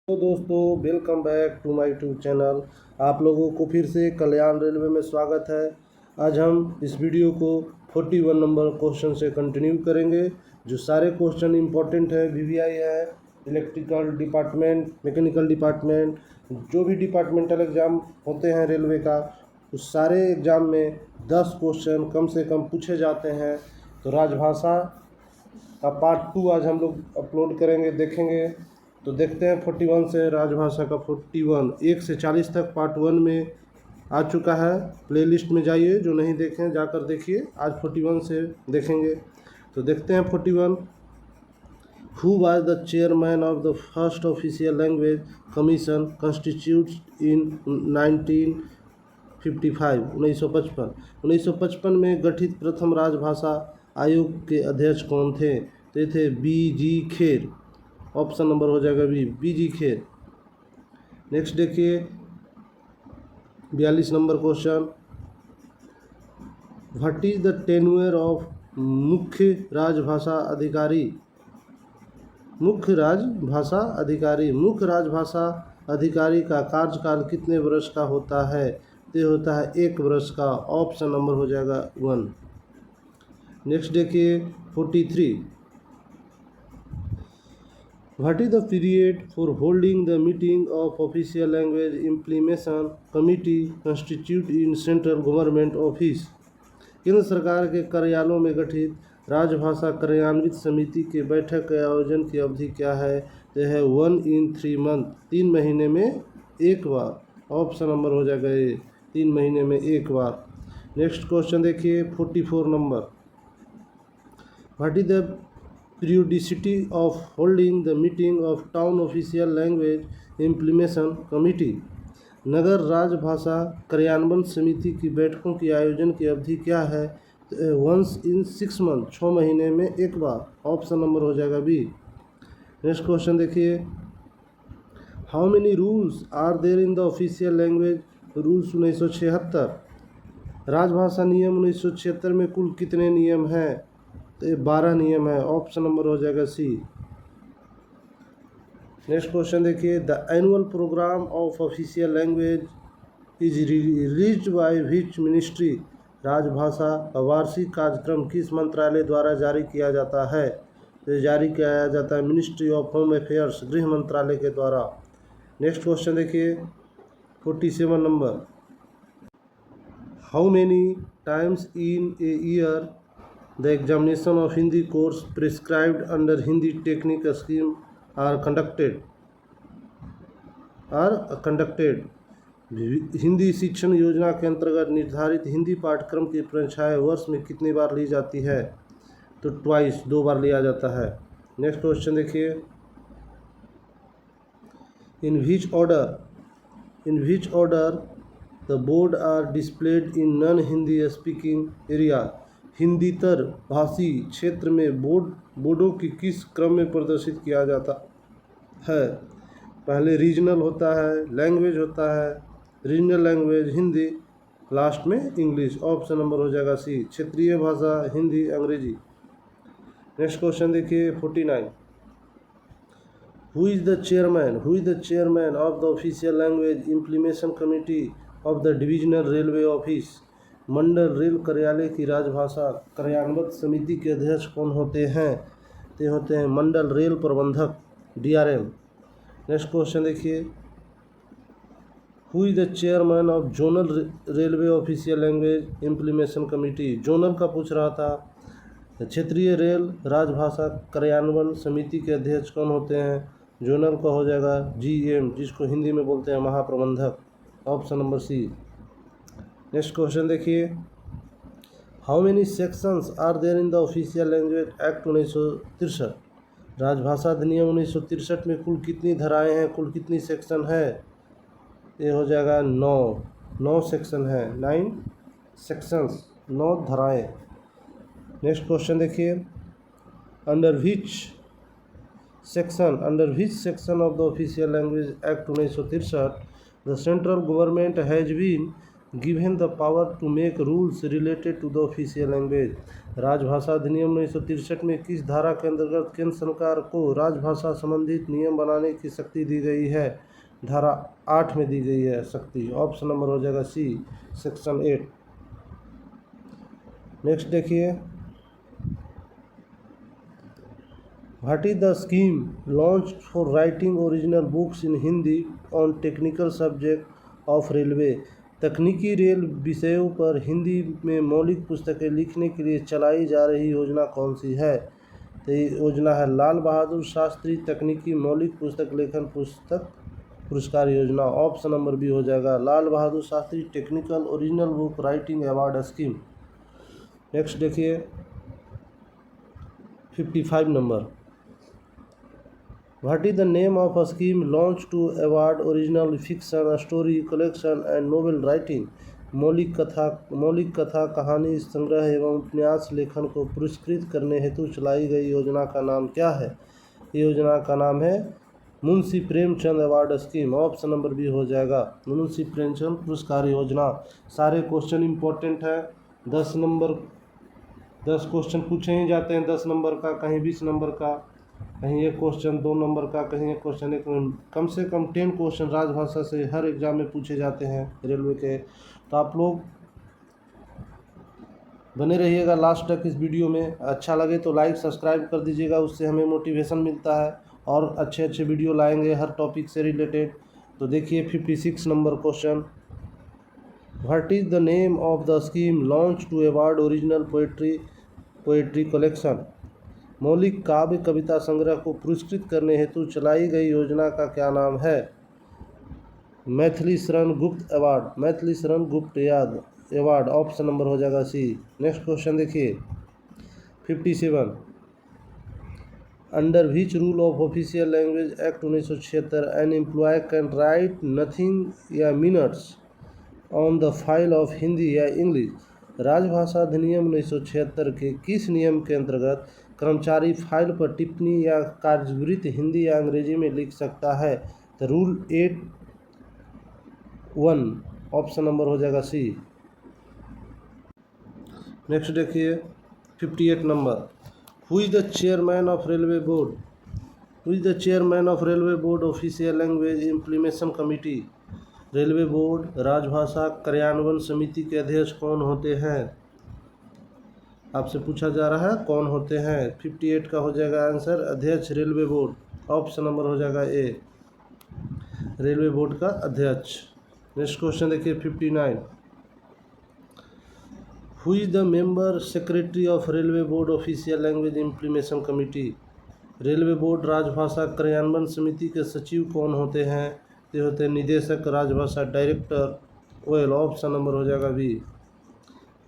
तो दोस्तों, welcome back to my YouTube channel. आप लोगों को फिर से कल्याण रेलवे में स्वागत है। आज हम इस वीडियो को 41 नंबर क्वेश्चन से कंटिन्यू करेंगे। जो सारे क्वेश्चन इंपॉर्टेंट है, वीवीआई है, इलेक्ट्रिकल डिपार्टमेंट, मैकेनिकल डिपार्टमेंट, जो भी डिपार्टमेंटल एग्ज़ाम होते हैं रेलवे का, उस सारे एग्ज़ाम में 10 क्वेश्चन कम से कम पूछे जाते हैं। तो राजभाषा का पार्ट 2 आज हम लोग अपलोड करेंगे, देखेंगे। तो देखते हैं 41 से राजभाषा का 41 1 से 40 तक पार्ट 1 में आ चुका है। प्लेलिस्ट में जाइए, जो नहीं देखें जाकर देखिए। आज 41 से देखेंगे। तो देखते हैं 41। Who was the chairman of the first official language commission constitute in 1955 1955 में गठित प्रथम राजभाषा आयोग के अध्यक्ष कौन थे? तो ये थे बी.जी. खेर। ऑप्शन नंबर हो जाएगा बी.जी. खेर। नेक्स्ट देखिए 42 number question. What is the tenure of मुख्य राजभाषा अधिकारी? मुख्य राजभाषा अधिकारी का कार्यकाल कितने वर्ष का होता है? तो होता है 1 वर्ष का। ऑप्शन नंबर हो जाएगा 1। नेक्स्ट देखिए 43। What is the period for holding the meeting of official language implementation committee constituted in central government office? केंद्र सरकार के कार्यालयों में गठित राजभाषा कार्यान्वित समिति के बैठक के आयोजन की अवधि क्या है? तो है 1 in 3 month, 3 महीने में एक बार। ऑप्शन नंबर हो जाएगा ये, 3 महीने में एक बार। नेक्स्ट क्वेश्चन देखिए 44 number. What is the periodicity of holding the meeting of town official language implementation committee? नगर राजभाषा कार्यान्वयन समिति की बैठकों की आयोजन की अवधि क्या है? वंस इन 6 month, 6 महीने में एक बार। ऑप्शन नंबर हो जाएगा बी। नेक्स्ट क्वेश्चन देखिए। How many rules are there in the official language rules 1976? राजभाषा नियम 1976 में कुल कितने नियम हैं? तो ये 12 नियम है। ऑप्शन नंबर हो जाएगा सी। नेक्स्ट क्वेश्चन देखिए। The annual programme of official language is released by which ministry? राजभाषा का वार्षिक कार्यक्रम किस मंत्रालय द्वारा जारी किया जाता है? तो जारी किया जाता है मिनिस्ट्री ऑफ होम अफेयर्स, गृह मंत्रालय के द्वारा। नेक्स्ट क्वेश्चन देखिए 47 number. How many times in a year the examination of Hindi course prescribed under Hindi technique scheme are conducted? Hindi शिक्षण योजना के अंतर्गत निर्धारित हिंदी पाठ्यक्रम की परीक्षाएं वर्ष में कितनी बार ली जाती है? तो ट्वाइस, 2 बार लिया जाता है। नेक्स्ट क्वेश्चन देखिए। In which order the board are displayed in non Hindi speaking area? हिंदीतर भाषी क्षेत्र में बोर्डों की किस क्रम में प्रदर्शित किया जाता है? पहले रीजनल होता है, लैंग्वेज होता है, रीजनल लैंग्वेज हिंदी, लास्ट में इंग्लिश। ऑप्शन नंबर हो जाएगा सी, क्षेत्रीय भाषा हिंदी, अंग्रेजी। नेक्स्ट क्वेश्चन देखिए 49। Who is the chairman of the official language implementation committee of the divisional railway office? Mandal rail कार्यालय की राजभाषा कार्यान्वयन समिति के अध्यक्ष कौन होते हैं? ते होते हैं मंडल रेल प्रबंधक, DRM। नेक्स्ट क्वेश्चन देखिए। Who is the chairman of zonal railway official language implementation committee? Zonal का पूछ रहा था। क्षेत्रीय रेल राजभाषा कार्यान्वयन समिति के अध्यक्ष कौन होते हैं? जोनल का हो जाएगा GM, जिसको हिंदी में बोलते हैं महाप्रबंधक। Option number C. Next question देखिए। How many sections are there in the official language act 1963? राजभाषा अधिनियम 1963 में कुल कितनी धाराएं हैं, कुल कितनी सेक्शन है? ये हो जाएगा 9 सेक्शन है, 9 सेक्शंस, 9 धाराएं। नेक्स्ट क्वेश्चन देखिए। Under which section of the official language act 1963 the central government has been given the power to make rules related to the official language. राजभाषा अधिनियम 1963 में किस धारा के अंतर्गत केंद्र सरकार को राजभाषा संबंधित नियम बनाने की शक्ति दी गई है? धारा 8 में दी गई है शक्ति। ऑप्शन नंबर हो जाएगा सी, सेक्शन 8। नेक्स्ट देखिए, what is the scheme launch for writing original books in Hindi on technical subject of railway. तकनीकी रेल विषयों पर हिंदी में मौलिक पुस्तकें लिखने के लिए चलाई जा रही योजना कौन सी है? तो ये योजना है लाल बहादुर शास्त्री तकनीकी मौलिक पुस्तक लेखन पुस्तक पुरस्कार योजना। ऑप्शन नंबर बी हो जाएगा Lal Bahadur Shastri technical original book writing award scheme. Next देखिए 55 number, what is the name of a scheme launch to award original fiction story collection and novel writing. मौलिक कथा कहानी संग्रह एवं उपन्यास लेखन को पुरस्कृत करने हेतु चलाई गई योजना का नाम क्या है? योजना का नाम है Munshi Premchand award scheme. Option number B हो जाएगा मुंशी प्रेमचंद पुरस्कार योजना। सारे क्वेश्चन इंपॉर्टेंट है। 10 क्वेश्चन पूछे ही जाते हैं 10 नंबर का, कहीं 20 नंबर का, कहीं एक क्वेश्चन 2 नंबर का, कहीं एक क्वेश्चन कम से कम 10 क्वेश्चन राजभाषा से हर एग्जाम में पूछे जाते हैं रेलवे के। तो आप लोग बने रहिएगा लास्ट तक इस वीडियो में। अच्छा लगे तो लाइक सब्सक्राइब कर दीजिएगा, उससे हमें मोटिवेशन मिलता है और अच्छे वीडियो लाएंगे हर टॉपिक से रिलेटेड। तो देखिए 56 number question, what is the name of the scheme launch to award original poetry collection. मौलिक काव्य कविता संग्रह को पुरस्कृत करने हेतु चलाई गई योजना का क्या नाम है? Maithili Sharan Gupt award, Maithili Sharan Gupt award. Option number हो जाएगा सी। नेक्स्ट क्वेश्चन देखिए 57, under which rule of official language act 1976 an employ can write nothing या minutes on the file of Hindi या इंग्लिश। राजभाषा अधिनियम 1976 के किस नियम के अंतर्गत कर्मचारी फाइल पर टिप्पणी या कार्यवृत्ति हिंदी या अंग्रेजी में लिख सकता है? तो रूल 8(1) ऑप्शन नंबर हो जाएगा सी। नेक्स्ट देखिए 58 number, who is the chairman of railway board? Who is the chairman of railway board official language implementation committee. Railway board राजभाषा कार्यान्वयन समिति के अध्यक्ष कौन होते हैं? आपसे पूछा जा रहा है कौन होते हैं। 58 का हो जाएगा आंसर अध्यक्ष रेलवे बोर्ड। ऑप्शन नंबर हो जाएगा ए, रेलवे बोर्ड का अध्यक्ष। नेक्स्ट क्वेश्चन देखिए 59, who is the member secretary of railway board official language implementation committee. Railway board राजभाषा कार्यान्वयन समिति के सचिव कौन होते हैं? ये होते हैं निदेशक राजभाषा डायरेक्टर ओएल। ऑप्शन नंबर हो जाएगा बी।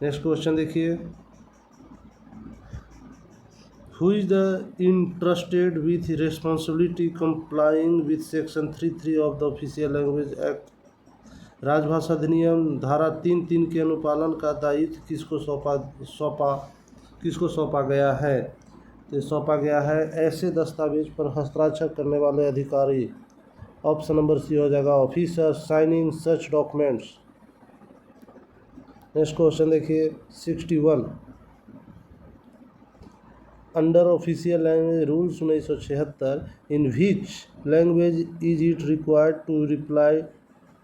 नेक्स्ट क्वेश्चन देखिए, who is the interested with responsibility complying with section 33 of the official language act. राजभाषा अधिनियम धारा 3(3) के अनुपालन का दायित्व किसको सौंपा गया है? तो सौंपा गया है ऐसे दस्तावेज पर हस्ताक्षर करने वाले अधिकारी। ऑप्शन नंबर सी हो जाएगा officer signing such documents. Next question देखिए 61, under official language rules 1976 in which language is it required to reply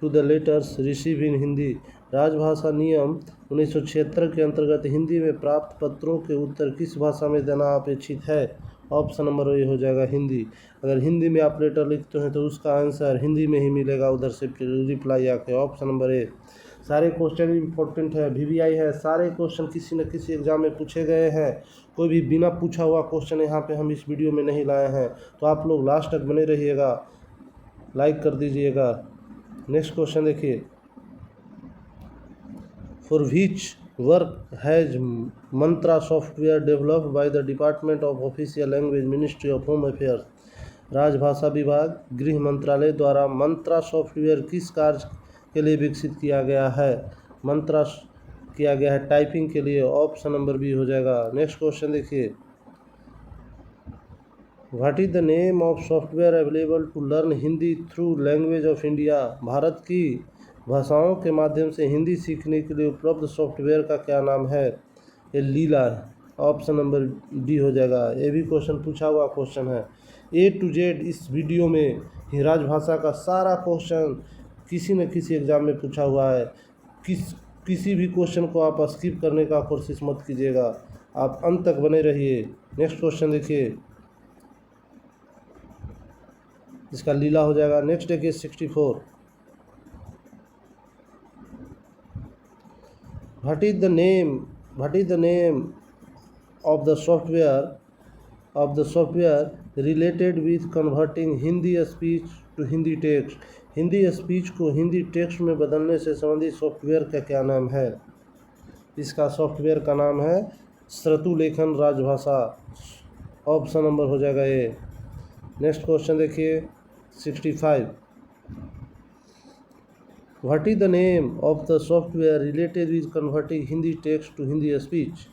to the letters receive in Hindi. राजभाषा नियम 1976 के अंतर्गत हिंदी में प्राप्त पत्रों के उत्तर किस भाषा में देना अपेक्षित है? ऑप्शन नंबर ये हो जाएगा हिंदी। अगर हिंदी में आप लेटर लिखते हैं तो उसका आंसर हिंदी में ही मिलेगा उधर से रिप्लाई आके। Option number A. सारे क्वेश्चन इंपॉर्टेंट है, VVI है, सारे क्वेश्चन किसी न किसी एग्जाम में पूछे गए हैं। कोई भी बिना पूछा हुआ क्वेश्चन यहाँ पे हम इस वीडियो में नहीं लाए हैं। तो आप लोग लास्ट तक बने रहिएगा, लाइक कर दीजिएगा। नेक्स्ट क्वेश्चन देखिए, for which work has Mantra software developed by the department of official language ministry of home affairs. राजभाषा विभाग गृह मंत्रालय द्वारा मंत्रा सॉफ्टवेयर किस कार्य के लिए विकसित किया गया है? मंत्रा किया गया है टाइपिंग के लिए। ऑप्शन नंबर बी हो जाएगा। नेक्स्ट क्वेश्चन देखिए, what is the name of software available to learn Hindi through language of India. भारत की भाषाओं के माध्यम से हिंदी सीखने के लिए उपलब्ध सॉफ्टवेयर का क्या नाम है? ये लीला है। ऑप्शन नंबर डी हो जाएगा। ये भी क्वेश्चन पूछा हुआ क्वेश्चन है। A to Z इस वीडियो में ही राजभाषा का सारा क्वेश्चन किसी न किसी एग्जाम में पूछा हुआ है। किसी भी क्वेश्चन को आप स्किप करने का कोशिश मत कीजिएगा, आप अंत तक बने रहिए। नेक्स्ट क्वेश्चन देखिए, इसका लीला हो जाएगा। नेक्स्ट देखिए 64। What is the name of the software related with converting Hindi speech to Hindi text? Hindi speech को हिंदी टेक्स्ट में बदलने से संबंधित सॉफ्टवेयर का क्या नाम है? इसका सॉफ्टवेयर का नाम है श्रुतिलेखन राजभाषा। ऑप्शन नंबर हो जाएगा ए। नेक्स्ट क्वेश्चन देखिए 65। What is the name of the software related with converting Hindi text to Hindi speech?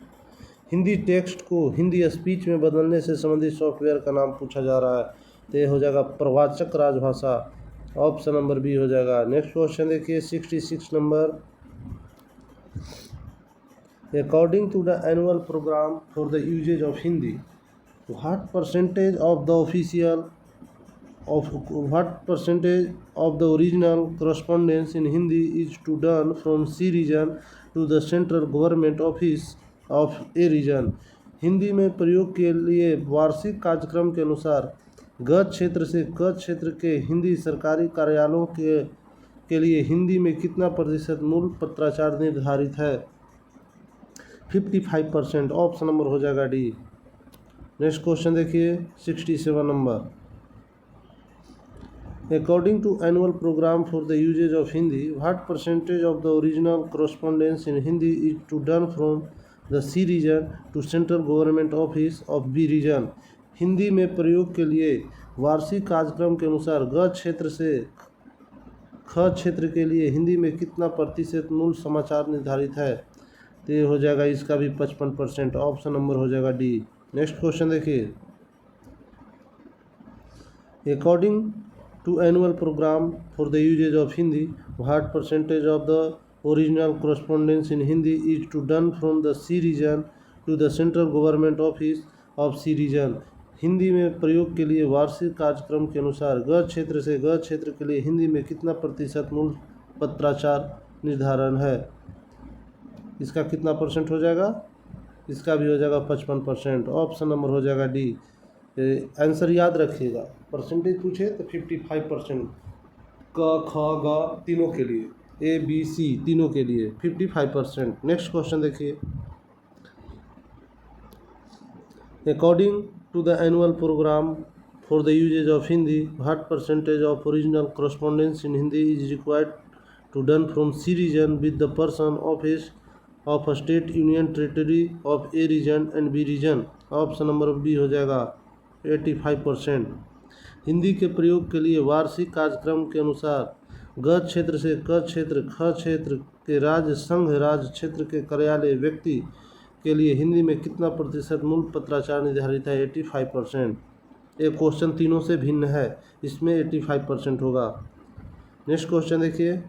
Hindi text को हिंदी स्पीच में बदलने से संबंधित सॉफ्टवेयर का नाम पूछा जा रहा है, तो ये हो जाएगा प्रवाचक राजभाषा। ऑप्शन नंबर बी हो जाएगा। नेक्स्ट क्वेश्चन देखिए 66 number. According to the annual programme for the uses of Hindi, what percentage of the original correspondence in Hindi is to done from C region to the central government office of A region? Hindi में प्रयोग के लिए वार्षिक कार्यक्रम के अनुसार ग क्षेत्र से क क्षेत्र के हिंदी सरकारी कार्यालयों के लिए हिंदी में कितना प्रतिशत मूल पत्राचार निर्धारित है? 55%। ऑप्शन नंबर हो जाएगा डी। नेक्स्ट क्वेश्चन देखिए 67 number. According to annual program for the usage of Hindi, what percentage of the original correspondence in Hindi is to done from the C region to central government office of B region? Hindi में प्रयोग के लिए वार्षिक कार्यक्रम के अनुसार ग क्षेत्र से ख क्षेत्र के लिए हिंदी में कितना प्रतिशत मूल समाचार निर्धारित है? तो ये हो जाएगा इसका भी 55%। ऑप्शन नंबर हो जाएगा डी। नेक्स्ट क्वेश्चन देखिए, according to annual program for the usage of Hindi, what percentage of the original correspondence in Hindi is to done from the C region to the central government office of C region? Hindi में प्रयोग के लिए वार्षिक कार्यक्रम के अनुसार ग क्षेत्र से ग क्षेत्र के लिए हिंदी में कितना प्रतिशत मूल पत्राचार निर्धारण है? इसका कितना परसेंट हो जाएगा? इसका भी हो जाएगा 55%। ऑप्शन नंबर हो जाएगा डी। आंसर याद रखिएगा, परसेंटेज पूछे तो 55%। क ख ग तीनों के लिए, ए बी सी तीनों के लिए 55%। नेक्स्ट क्वेश्चन देखिए, according to the annual programme for the uses of Hindi, what percentage of original correspondence in Hindi is required to done from C region with the person office of a state union territory of A region and B region? Option number B हो जाएगा 85%। हिंदी के प्रयोग के लिए वार्षिक कार्यक्रम के अनुसार ग क्षेत्र से क क्षेत्र ख क्षेत्र के राज्य संघ राज्य क्षेत्र के कार्यालय व्यक्ति के लिए हिंदी में कितना प्रतिशत मूल पत्राचार निर्धारित है? 85%। एक क्वेश्चन तीनों से भिन्न है, इसमें 85% होगा। नेक्स्ट क्वेश्चन देखिए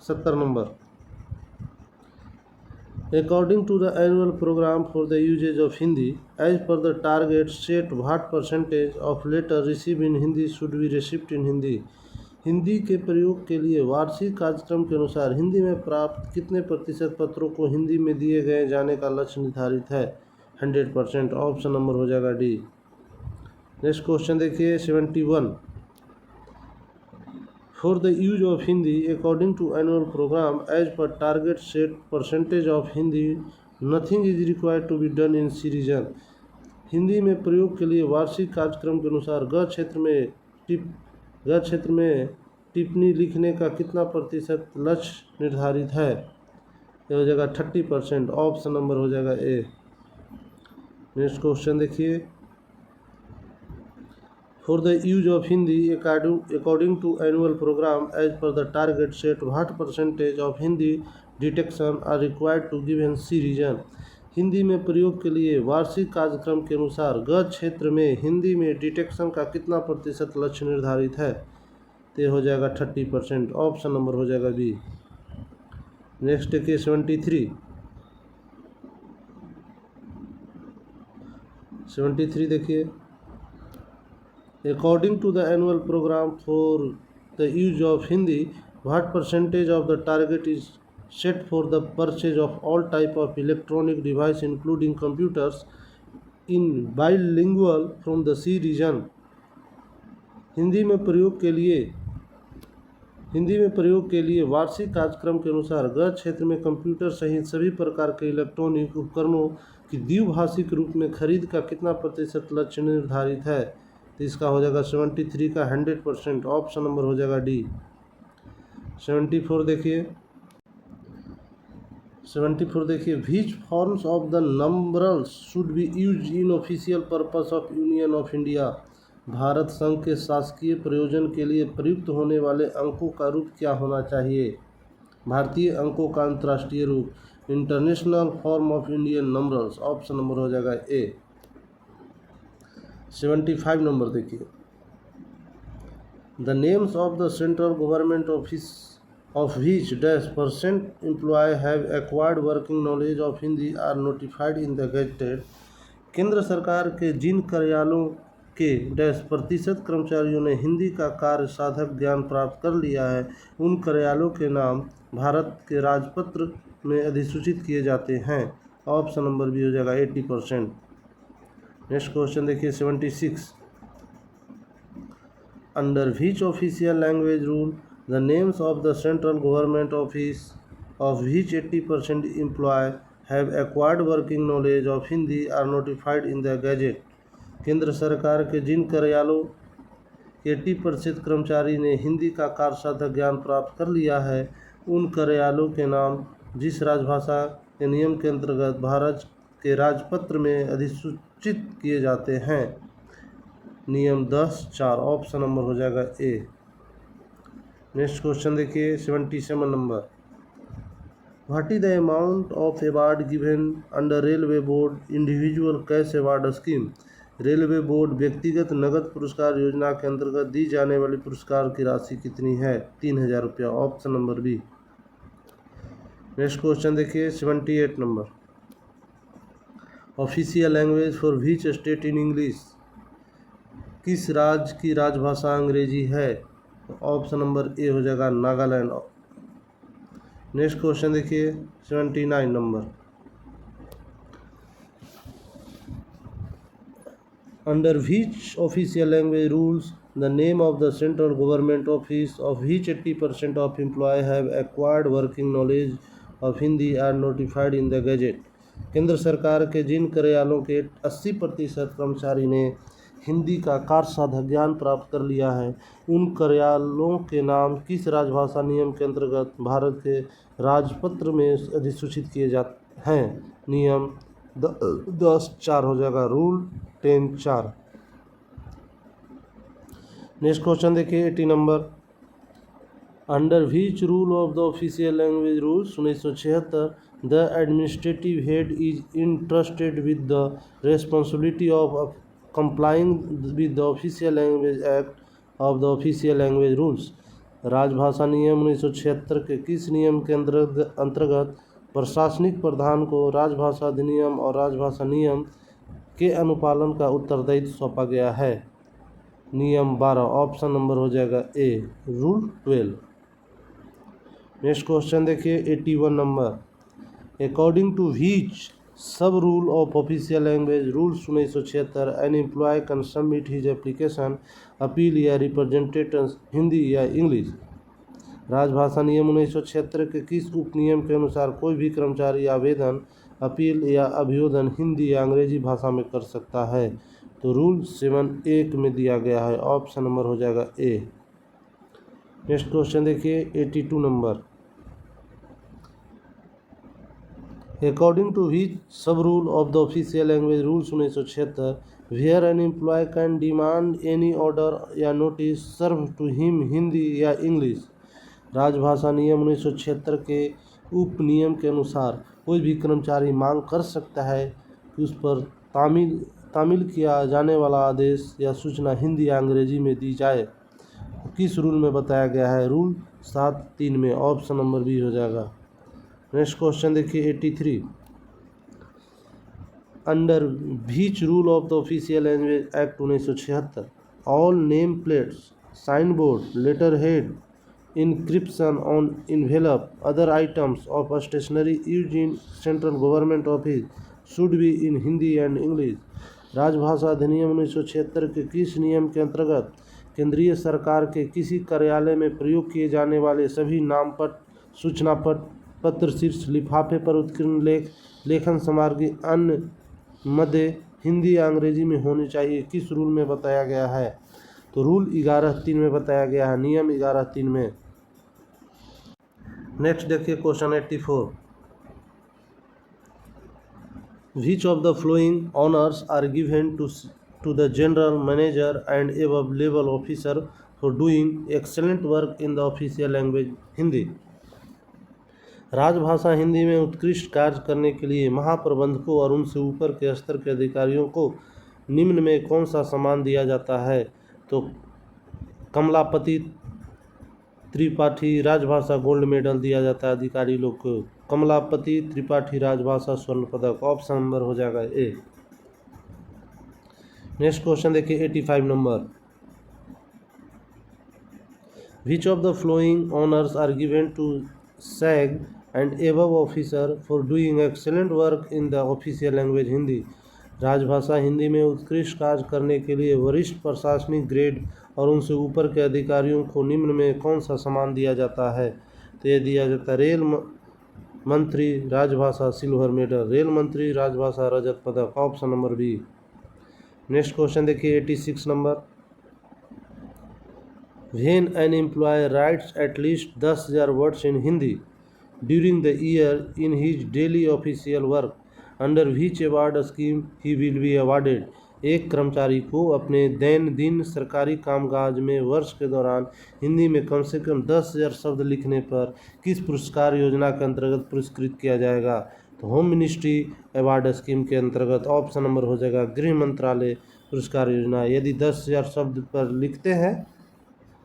70 number. According to the annual program for the usage of Hindi, as per the target set, what percentage of letter received in Hindi should be received in Hindi? Hindi के प्रयोग के लिए वार्षिक कार्यक्रम के अनुसार हिंदी में प्राप्त कितने प्रतिशत पत्रों को हिंदी में दिए गए जाने का लक्ष्य निर्धारित है? 100%। ऑप्शन नंबर हो जाएगा डी। नेक्स्ट क्वेश्चन देखिए 71। For the use of Hindi according to annual program as per target set percentage of Hindi, nothing is required to be done in C region. Hindi में प्रयोग के लिए वार्षिक कार्यक्रम के अनुसार ग क्षेत्र में टिप्पणी लिखने का कितना प्रतिशत लक्ष्य निर्धारित है? यह हो जाएगा 30%। ऑप्शन नंबर हो जाएगा ए। नेक्स्ट क्वेश्चन देखिए, For the use of Hindi according to annual program as per the target set, what percentage of Hindi detection are required to give in C region? Hindi में प्रयोग के लिए वार्षिक कार्यक्रम के अनुसार ग क्षेत्र में हिंदी में डिटेक्शन का कितना प्रतिशत लक्ष्य निर्धारित है? तो ये हो जाएगा 30%। ऑप्शन नंबर हो जाएगा बी। नेक्स्ट देखिए 73 देखिए, according to the annual programme for the use of Hindi, what percentage of the target is set for the purchase of all type of electronic device including computers in bilingual from the C region. Hindi में प्रयोग के लिए वार्षिक कार्यक्रम के अनुसार गृह क्षेत्र में कंप्यूटर सहित सभी प्रकार के इलेक्ट्रॉनिक उपकरणों की द्विभाषिक रूप में खरीद का कितना प्रतिशत लक्ष्य निर्धारित है? तो इसका हो जाएगा 73 का 100%। ऑप्शन नंबर हो जाएगा डी। 74 देखिए, which forms of the numerals should be use in official purpose of union of India. Bharat संघ के शासकीय प्रयोजन के लिए प्रयुक्त होने वाले अंकों का रूप क्या होना चाहिए? भारतीय अंकों का अंतर्राष्ट्रीय रूप, international form of Indian numerals. Option number हो जाएगा ए। 75 नंबर देखिए, the names of the central government office of which dash % employ have acquired working knowledge of Hindi are notified in the gazetted. केंद्र सरकार के जिन कार्यालयों के डैश % कर्मचारियों ने हिंदी का कार्य साधक ज्ञान प्राप्त कर लिया है, उन कार्यालयों के नाम भारत के राजपत्र में अधिसूचित किए जाते हैं। ऑप्शन नंबर बी हो जाएगा 80%। नेक्स्ट क्वेश्चन देखिए 76, under which official language rule the names of the central government office of which 80% employ have acquired working knowledge of Hindi are notified in the gazette. केंद्र सरकार के जिन कार्यालयों के 80% कर्मचारी ने हिंदी का कार्य साधक ज्ञान प्राप्त कर लिया है, उन कार्यालयों के नाम जिस राजभाषा के नियम के अंतर्गत भारत के राजपत्र में अधिसूचित किए जाते हैं। नियम 10(4). ऑप्शन नंबर हो जाएगा ए। नेक्स्ट क्वेश्चन देखिए 77 number, what is the amount of award given under railway board individual cash award scheme. Railway board व्यक्तिगत नगद पुरस्कार योजना के अंतर्गत दी जाने वाली पुरस्कार की राशि कितनी है? 3000 रुपया। Option number B. Next question देखिए 78 number, official language for which state in English. किस राज्य की राजभाषा अंग्रेजी है? ऑप्शन नंबर ए हो जाएगा नागालैंड। नेक्स्ट क्वेश्चन देखिए 79 number, under which official language rules the name of the central government office of which 80% of employ have acquired working knowledge of Hindi are notified in the gazette. केंद्र सरकार के जिन कार्यालयों के 80% कर्मचारी ने हिंदी का कार्य साधक ज्ञान प्राप्त कर लिया है, उन कार्यालयों के नाम किस राजभाषा नियम के अंतर्गत भारत के राजपत्र में अधिसूचित किए जाते हैं? नियम 10(4) हो जाएगा, रूल 10(4). नेक्स्ट क्वेश्चन देखिए 80 number, under which rule of the official language rules 1976 the administrative head is interested with the responsibility of complying with the official language act of the official language rules. राजभाषा नियम 1976 के किस नियम के अंतर्गत प्रशासनिक प्रधान को राजभाषा अधिनियम और राजभाषा नियम के अनुपालन का उत्तरदायित्व सौंपा गया है? नियम 12। ऑप्शन नंबर हो जाएगा ए, रूल 12। नेक्स्ट क्वेश्चन देखिए 81 number, according to which sub rule of official language rules 1976 an employ can submit his application appeal या रिप्रेजेंटेशन हिंदी या इंग्लिश। राजभाषा नियम 1976 के किस उप नियम के अनुसार कोई भी कर्मचारी आवेदन, अपील या अभियोजन हिंदी या अंग्रेजी भाषा में कर सकता है? तो रूल 7(1) में दिया गया है। ऑप्शन नंबर हो जाएगा ए। नेक्स्ट क्वेश्चन देखिए 82 number, according to which sub rule of the official language rules 1976 where an employ can demand any order या notice serve to him Hindi या इंग्लिश। राजभाषा नियम 1976 के उप नियम के अनुसार कोई भी कर्मचारी मांग कर सकता है कि उस पर तामील किया जाने वाला आदेश या सूचना हिंदी या अंग्रेजी में दी जाए। किस रूल में बताया गया है? रूल 7(3) में। ऑप्शन नंबर बी हो जाएगा। नेक्स्ट क्वेश्चन देखिए 83। Under which rule of the official language act 1976 all name plates, sign board, letter head, inscription on envelope, other items of stationery used in central government office should be in Hindi and English। राजभाषा अधिनियम 1976 के किस नियम के अंतर्गत केंद्रीय सरकार के किसी कार्यालय में प्रयोग किए जाने वाले सभी नामपत्र, सूचना पत्र, शीर्ष, लिफाफे पर उत्कीर्ण लेखन सामग्री अन्य मध्य हिंदी या अंग्रेजी में होनी चाहिए? किस रूल में बताया गया है? तो रूल 11(3) में बताया गया है, नियम 11(3) में। नेक्स्ट देखिए question 84। Which of the following honors are given to the general manager and above level officer for doing excellent work in the official language Hindi? राजभाषा हिंदी में उत्कृष्ट कार्य करने के लिए महाप्रबंधकों और उनसे ऊपर के स्तर के अधिकारियों को निम्न में कौन सा सम्मान दिया जाता है? तो कमलापति त्रिपाठी राजभाषा गोल्ड मेडल दिया जाता है अधिकारी लोग को। कमलापति त्रिपाठी राजभाषा स्वर्ण पदक। ऑप्शन नंबर हो जाएगा ए। नेक्स्ट क्वेश्चन देखिए 85 number. Which of the following honours are given to SAG and above officer for doing excellent work in the official language Hindi? राजभाषा हिंदी में उत्कृष्ट कार्य करने के लिए वरिष्ठ प्रशासनिक ग्रेड और उनसे ऊपर के अधिकारियों को निम्न में कौन सा सम्मान दिया जाता है? तो ये दिया जाता है रेल मंत्री राजभाषा सिल्वर मेडल, रेल मंत्री राजभाषा रजत पदक। Option number B. Next question देखिए 86 number. When an employ writes at least 10,000 words in Hindi during the year in his daily official work under which award scheme he will be awarded? एक कर्मचारी को अपने दैनंदिन सरकारी कामकाज में वर्ष के दौरान हिंदी में कम से कम 10,000 शब्द लिखने पर किस पुरस्कार योजना के अंतर्गत पुरस्कृत किया जाएगा? तो होम मिनिस्ट्री अवार्ड स्कीम के अंतर्गत। ऑप्शन नंबर हो जाएगा गृह मंत्रालय पुरस्कार योजना। यदि 10,000 शब्द पर लिखते हैं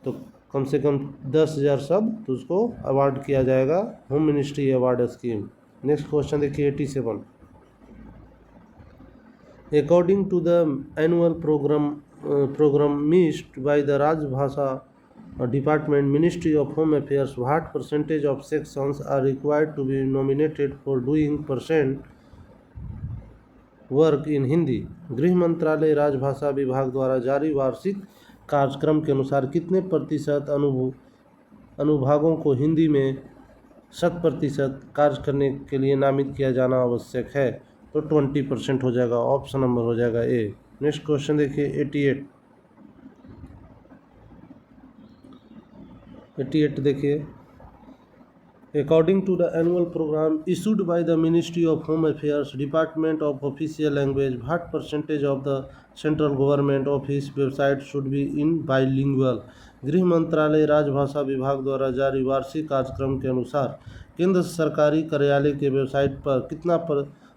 तो कम से कम 10,000 शब्द तो उसको अवार्ड किया जाएगा, home ministry award scheme. Next question देखिए 87। According to the annual program missed by the Rajbhasha Department, Ministry of Home Affairs, what percentage of sections are required to be nominated for doing % work in Hindi? गृह मंत्रालय राजभाषा विभाग द्वारा जारी वार्षिक कार्यक्रम के अनुसार कितने प्रतिशत अनुभागों को हिंदी में 100% कार्य करने के लिए नामित किया जाना आवश्यक है? तो 20% हो जाएगा। ऑप्शन नंबर हो जाएगा ए। नेक्स्ट क्वेश्चन देखिए 88 देखिए। According to the annual programme issued by the ministry of home affairs department of official language, what % of the central government office website should be in bilingual? गृह मंत्रालय राजभाषा विभाग द्वारा जारी वार्षिक कार्यक्रम के अनुसार केंद्र सरकारी कार्यालय के वेबसाइट पर कितना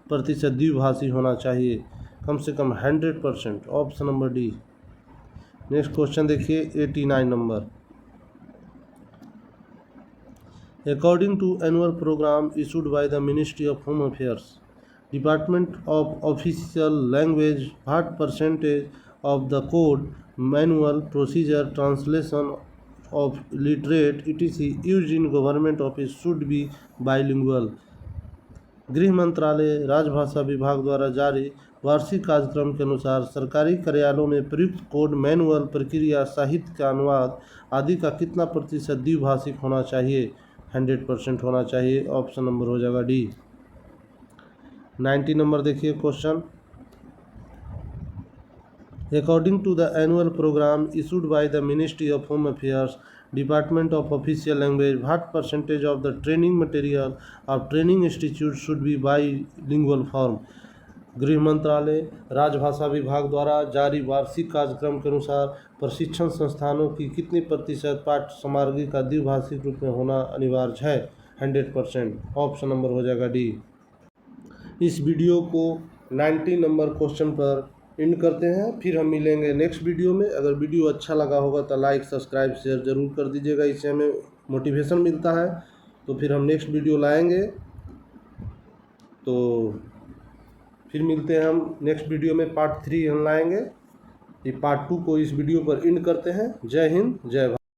प्रतिशत द्विभाषी होना चाहिए? कम से कम 100%। Option number D. Next question देखिए 89 number. According to annual programme issued by the ministry of home affairs department of official language, what % of the code manual procedure translation of literate etc used in government office should be bilingual? गृह मंत्रालय राजभाषा विभाग द्वारा जारी वार्षिक कार्यक्रम के अनुसार सरकारी कार्यालयों में प्रयुक्त कोड मैनुअल प्रक्रिया साहित्य का अनुवाद आदि का कितना प्रतिशत द्विभाषिक होना चाहिए? 100% होना चाहिए। ऑप्शन नंबर हो जाएगा डी। 90 नंबर देखिए question. According to the annual programme issued by the ministry of home affairs department of official language, what % of the training material of training institute should be bilingual form? गृह मंत्रालय राजभाषा विभाग द्वारा जारी वार्षिक कार्यक्रम के अनुसार प्रशिक्षण संस्थानों की कितने प्रतिशत पाठ्य सामग्री का द्विभाषिक रूप में होना अनिवार्य है? 100%। ऑप्शन नंबर हो जाएगा डी। इस वीडियो को 90 नंबर क्वेश्चन पर एंड करते हैं। फिर हम मिलेंगे नेक्स्ट वीडियो में। अगर वीडियो अच्छा लगा होगा तो लाइक सब्सक्राइब शेयर ज़रूर कर दीजिएगा, इससे हमें मोटिवेशन मिलता है। तो फिर हम नेक्स्ट वीडियो लाएंगे। तो फिर मिलते हैं हम नेक्स्ट वीडियो में, पार्ट 3 हम लाएंगे। ये पार्ट 2 को इस वीडियो पर एंड करते हैं। जय हिंद, जय भारत।